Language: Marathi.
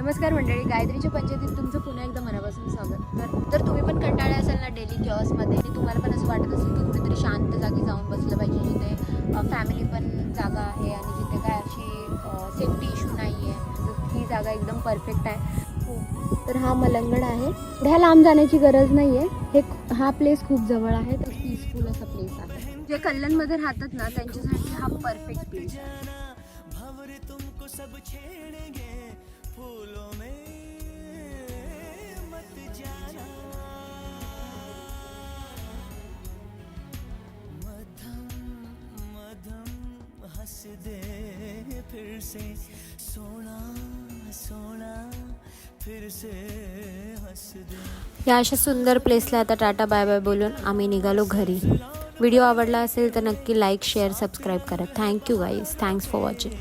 नमस्कार मंडळी, गायत्रीच्या पंचायतीत तुमचं पुन्हा एकदा मनापासून स्वागत. तर तुम्ही पण कंटाळले असाल ना डेली किऑसमध्ये, आणि तुम्हाला पण असं वाटत असेल की कुठेतरी शांत जागी जाऊन बसलं पाहिजे, जिथे फॅमिली पण जागा आहे आणि जिथे काय अशी सेफ्टी इश्यू नाही आहे, तर ही जागा एकदम परफेक्ट आहे. तर हा मलंगड आहे. ह्या लांब जाण्याची गरज नाही आहे. हा प्लेस खूप जवळ आहे. तर पीसफुल असा प्लेस आहे. जे कल्याणमध्ये राहतात ना त्यांच्यासाठी हा परफेक्ट प्लेस आहे. फिर से सोना सोना फिर से हंस दे. या अशा सुंदर प्लेसला आता टाटा बाय बाय बोलून आम्ही निघालो घरी. व्हिडिओ आवडला असेल तर नक्की लाईक शेअर सबस्क्राईब करा. Thank you guys. Thanks for watching.